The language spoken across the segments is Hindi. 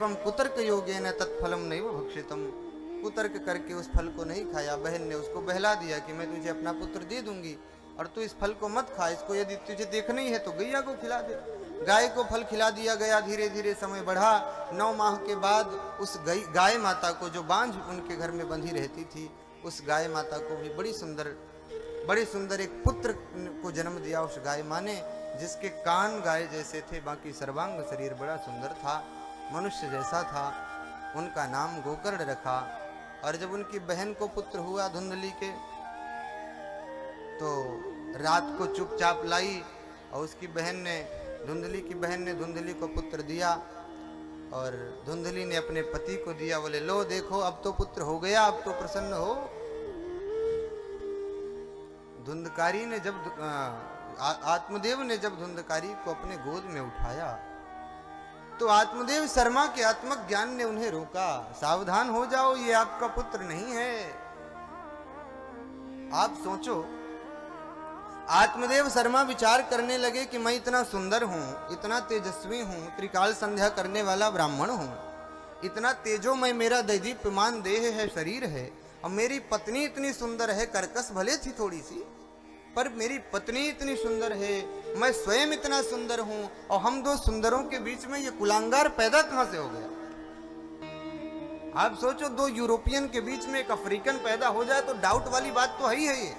कुतर्क योगेन तत्फलम नैव भक्षितम। कुतर्क करके उस फल को नहीं खाया। बहन ने उसको बहला दिया कि मैं तुझे अपना पुत्र दे दूंगी और तू इस फल को मत खा, इसको यदि तुझे देखना ही है तो गैया को खिला दे। गाय को फल खिला दिया गया। धीरे धीरे समय बढ़ा। 9 माह के बाद उस गाय माता को, जो बांझ उनके घर में बंधी रहती थी, उस गाय माता को भी बड़ी सुंदर एक पुत्र को जन्म दिया उस गाय माँ ने, जिसके कान गाय जैसे थे, बाकी सर्वांग शरीर बड़ा सुंदर था, मनुष्य जैसा था। उनका नाम गोकर्ण रखा। और जब उनकी बहन को पुत्र हुआ धुंधली के, तो रात को चुपचाप लाई और उसकी बहन ने, धुंधली की बहन ने धुंधली को पुत्र दिया। और धुंधली ने अपने पति को दिया। बोले लो देखो अब तो पुत्र हो गया, अब तो प्रसन्न हो। धुंधकारी ने जब आत्मदेव ने जब धुंधकारी को अपने गोद में उठाया, तो आत्मदेव शर्मा के आत्मक ज्ञान ने उन्हें रोका। सावधान हो जाओ, ये आपका पुत्र नहीं है। आप सोचो, आत्मदेव शर्मा विचार करने लगे कि मैं इतना सुंदर हूं, इतना तेजस्वी हूं, त्रिकाल संध्या करने वाला ब्राह्मण हूं, इतना तेजोमय मेरा दैदीप्यमान देह है, शरीर है, और मेरी पत्नी इतनी सुंदर है, कर्कश भले थी थोड़ी सी, पर मेरी पत्नी इतनी सुंदर है, मैं स्वयं इतना सुंदर हूं, और हम दो सुंदरों के बीच में ये कुलांगार पैदा कहां से हो गया? आप सोचो, 2 यूरोपियन के बीच में एक अफ्रीकन पैदा हो जाए तो डाउट वाली बात तो है ही है, ये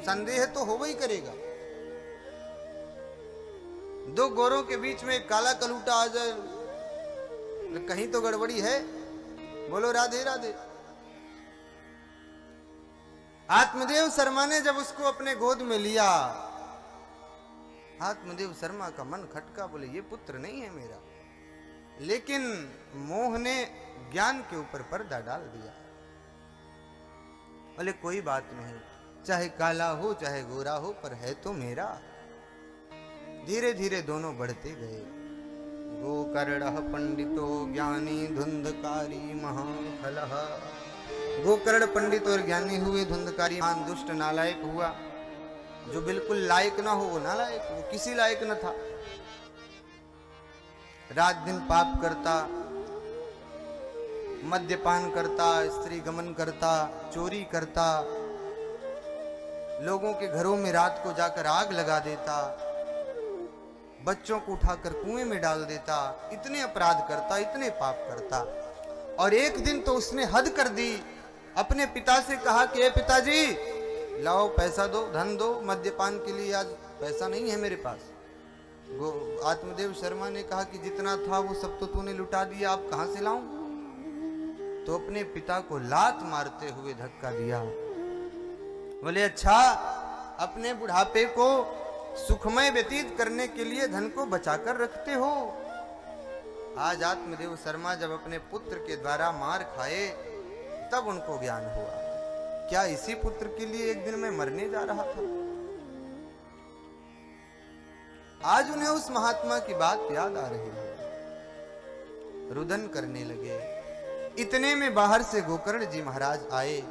संदेह तो हो ही करेगा। 2 गोरों के बीच में एक काला कलूटा आ जाए, कहीं तो गड़बड़ी है। बोलो राधे राधे। आत्मदेव शर्मा ने जब उसको अपने गोद में लिया, आत्मदेव शर्मा का मन खटका। बोले ये पुत्र नहीं है मेरा। लेकिन मोह ने ज्ञान के ऊपर पर्दा डाल दिया। बोले कोई बात नहीं, चाहे काला हो चाहे गोरा हो, पर है तो मेरा। धीरे धीरे दोनों बढ़ते गए। गोकर्ण पंडितो ज्ञानी धुंधकारी महाफलः। गोकर्ण पंडित और ज्ञानी हुए, धुंधकारी महान दुष्ट नालायक हुआ। जो बिल्कुल लायक ना हो वो नालायक, वो किसी लायक न था। रात दिन पाप करता, मद्यपान करता, स्त्री गमन करता, चोरी करता, लोगों के घरों में रात को जाकर आग लगा देता, बच्चों को उठाकर कुएं में डाल देता, इतने अपराध करता, इतने पाप करता। और एक दिन तो उसने हद कर दी। अपने पिता से कहा कि पिताजी लाओ पैसा दो, धन दो, मद्यपान के लिए आज पैसा नहीं है मेरे पास। आत्मदेव शर्मा ने कहा कि जितना था वो सब तो तूने लुटा दिया, अब कहां से लाऊं? तो अपने पिता को लात मारते हुए धक्का दिया। बोले अच्छा, अपने बुढ़ापे को सुखमय व्यतीत करने के लिए धन को बचाकर रखते हो। आज आत्मदेव शर्मा जब अपने पुत्र के द्वारा मार खाए, तब उनको ज्ञान हुआ। क्या इसी पुत्र के लिए एक दिन मैं मरने जा रहा था? आज उन्हें उस महात्मा की बात याद आ रही है, रुदन करने लगे। इतने में बाहर से गोकर्ण जी महाराज आए।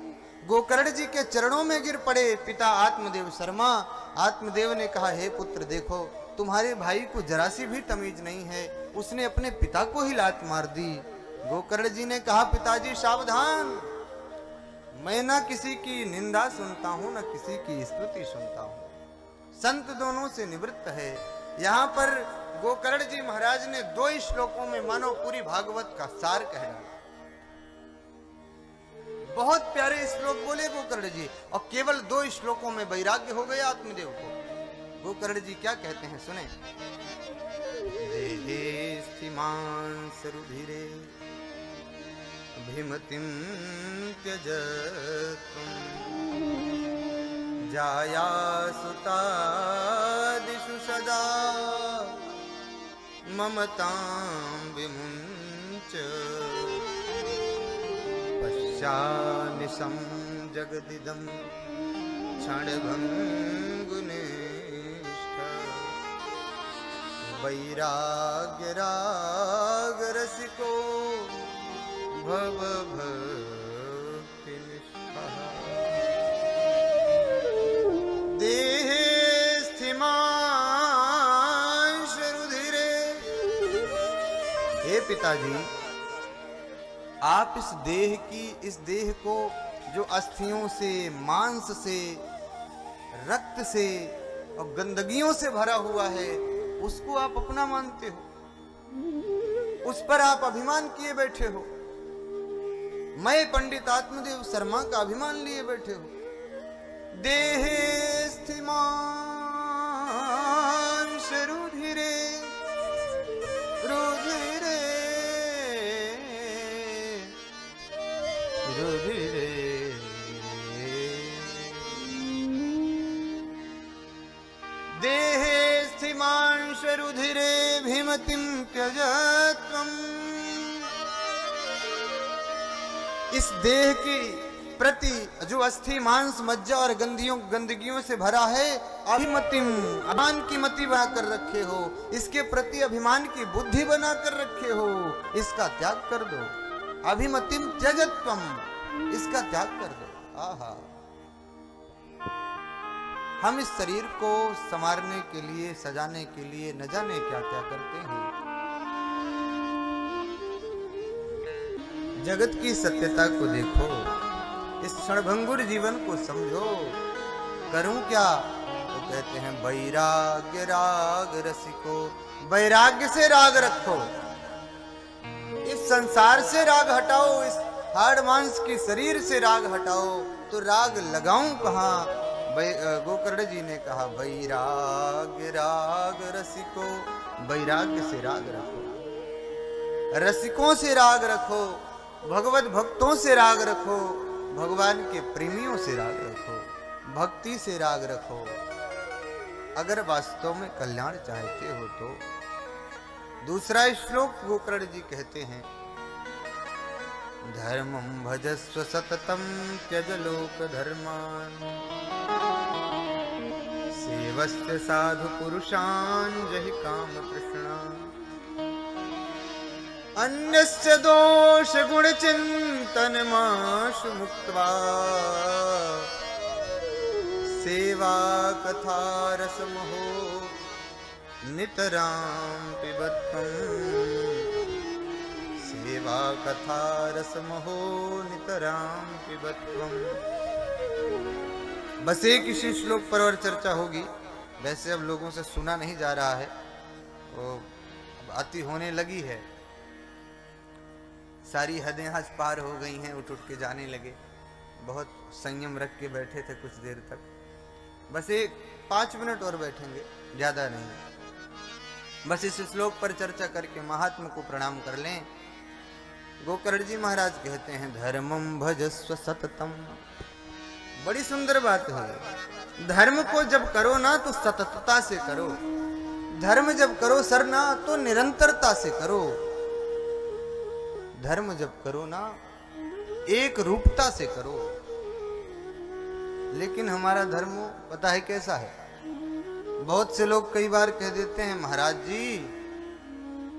गोकर्ण जी के चरणों में गिर पड़े पिता आत्मदेव शर्मा। आत्मदेव ने कहा, हे पुत्र देखो, तुम्हारे भाई को जरा सी भी तमीज नहीं है, उसने अपने पिता को ही लात मार दी। गोकर्ण जी ने कहा, पिताजी सावधान, मैं ना किसी की निंदा सुनता हूं ना किसी की स्तुति सुनता हूं, संत दोनों से निवृत्त है। यहां पर गोकर्ण जी महाराज ने 2 श्लोकों में मानो पूरी भागवत का सार कह डाला। बहुत प्यारे श्लोक बोले गोकर्ण जी, और केवल 2 श्लोकों में वैराग्य हो गया आत्मदेव को। गोकर्ण जी क्या कहते हैं सुने। देहे स्थिमान सरुधिरे भीमतिं त्यजतुं जाया सुतादिषु सदा ममतां विमुञ्च पश्यानिशं जगदिदं क्षणभङ्गुनिष्ठ वैराग्यरागरसिको भवभक्तिनिष्ठः देहे स्थिमान् शरुधिरे। हे पिताजी, आप इस देह को जो अस्थियों से, मांस से, रक्त से और गंदगियों से भरा हुआ है, उसको आप अपना मानते हो, उस पर आप अभिमान किए बैठे हो। मैं पंडित आत्मदेव शर्मा का अभिमान लिए बैठे हो। देहे स्थिमान रुधिरे रुधिरे रुधिरे, देहे स्थिमांश रुधिरे भीमतिं त्यजत्वम्। इस देह की प्रति जो अस्थि मांस मज्जा और गंदगियों से भरा है, अभिमतिम, अभिमान की मति बना कर रखे हो, इसके प्रति अभिमान की बुद्धि बना कर रखे हो, इसका त्याग कर दो। अभिमतिम त्यजत्वम, इसका त्याग कर दो। आहा, हम इस शरीर को संवारने के लिए, सजाने के लिए न जाने क्या क्या करते हैं। जगत की सत्यता को देखो, इस क्षणभंगुर जीवन को समझो। करूं क्या? तो कहते हैं वैराग्य राग रसिको, वैराग्य से राग रखो, इस संसार से राग हटाओ, इस हाड़ मांस की शरीर से राग हटाओ। तो राग लगाऊं कहां? गोकर्ण जी ने कहा वैराग्य राग रसिको, वैराग्य से राग रखो, रसिकों से राग रखो, भगवत भक्तों से राग रखो, भगवान के प्रेमियों से राग रखो, भक्ति से राग रखो। अगर वास्तव में कल्याण चाहते हो तो। दूसरा श्लोक गोकर्ण जी कहते हैं, धर्मं भजस्व सततं त्यज लोक धर्मान, सेवस्य साधु पुरुषान् जहि काम तृष्णान्, अन्यस्य दोष गुण चिंतनमाशु मुक्त्वा, सेवा कथा रसमहो नितरां पिबत्वम्, सेवा कथा रसमहो नितरां पिबत्वम्। बस एक इसी श्लोक पर और चर्चा होगी। वैसे अब लोगों से सुना नहीं जा रहा है, वो अति होने लगी है, सारी हदें आज पार हो गई हैं, उठ उठ के जाने लगे। बहुत संयम रख के बैठे थे कुछ देर तक, बस एक 5 मिनट और बैठेंगे, ज्यादा नहीं। बस इस श्लोक पर चर्चा करके महात्मा को प्रणाम कर लें। गोकर्ण जी महाराज कहते हैं, धर्मं भजस्व सततम। बड़ी सुंदर बात है। धर्म को जब करो ना तो सततता से करो, धर्म जब करो सर ना तो निरंतरता से करो, धर्म जब करो ना एक रूपता से करो। लेकिन हमारा धर्म पता है कैसा है? बहुत से लोग कई बार कह देते हैं, महाराज जी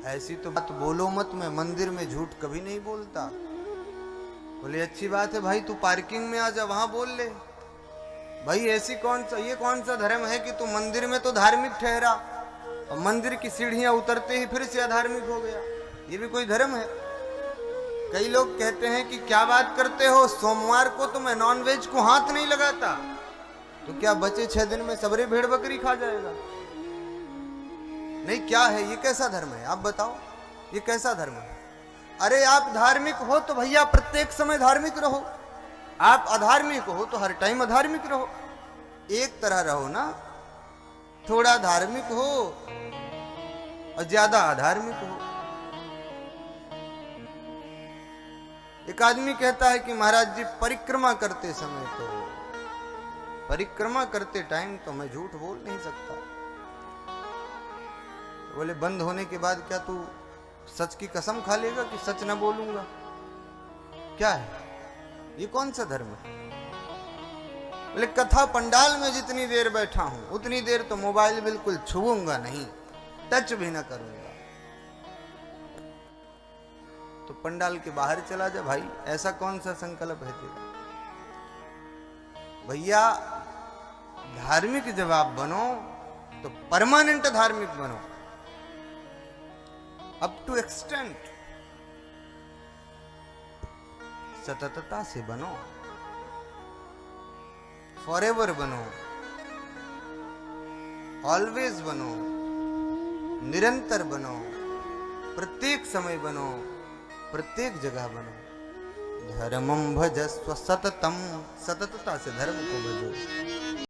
ऐसी तो बात बोलो मत, मैं मंदिर में झूठ कभी नहीं बोलता। बोले अच्छी बात है भाई, तू पार्किंग में आ जा, वहां बोल ले। भाई ऐसी ये कौन सा धर्म है कि तू मंदिर में तो धार्मिक ठहरा और मंदिर की सीढ़ियां उतरते ही फिर से अधार्मिक हो गया? ये भी कोई धर्म है? कई लोग कहते हैं कि क्या बात करते हो, सोमवार को तो मैं नॉनवेज को हाथ नहीं लगाता, तो क्या बचे 6 दिन में सबरे भेड़ बकरी खा जाएगा? नहीं, क्या है ये? कैसा धर्म है आप बताओ, ये कैसा धर्म है? अरे आप धार्मिक हो तो भैया प्रत्येक समय धार्मिक रहो, आप अधार्मिक हो तो हर टाइम अधार्मिक रहो। एक तरह रहो ना, थोड़ा धार्मिक हो और ज्यादा अधार्मिक हो। एक आदमी कहता है कि महाराज जी परिक्रमा करते समय तो, परिक्रमा करते टाइम तो मैं झूठ बोल नहीं सकता। बोले बंद होने के बाद क्या तू सच की कसम खा लेगा कि सच ना बोलूंगा? क्या है ये, कौन सा धर्म है? बोले कथा पंडाल में जितनी देर बैठा हूं उतनी देर तो मोबाइल बिल्कुल छूऊंगा नहीं, टच भी ना करूंगा। तो पंडाल के बाहर चला जा भाई, ऐसा कौन सा संकल्प है तेरा? भैया धार्मिक जब आप बनो तो परमानेंट धार्मिक बनो, अप टू एक्सटेंट। सततता से बनो, फॉरएवर बनो, ऑलवेज बनो, निरंतर बनो, प्रत्येक समय बनो, प्रत्येक जगह बनो। धर्मं भजस्व सततम, सततता से धर्म को भजो।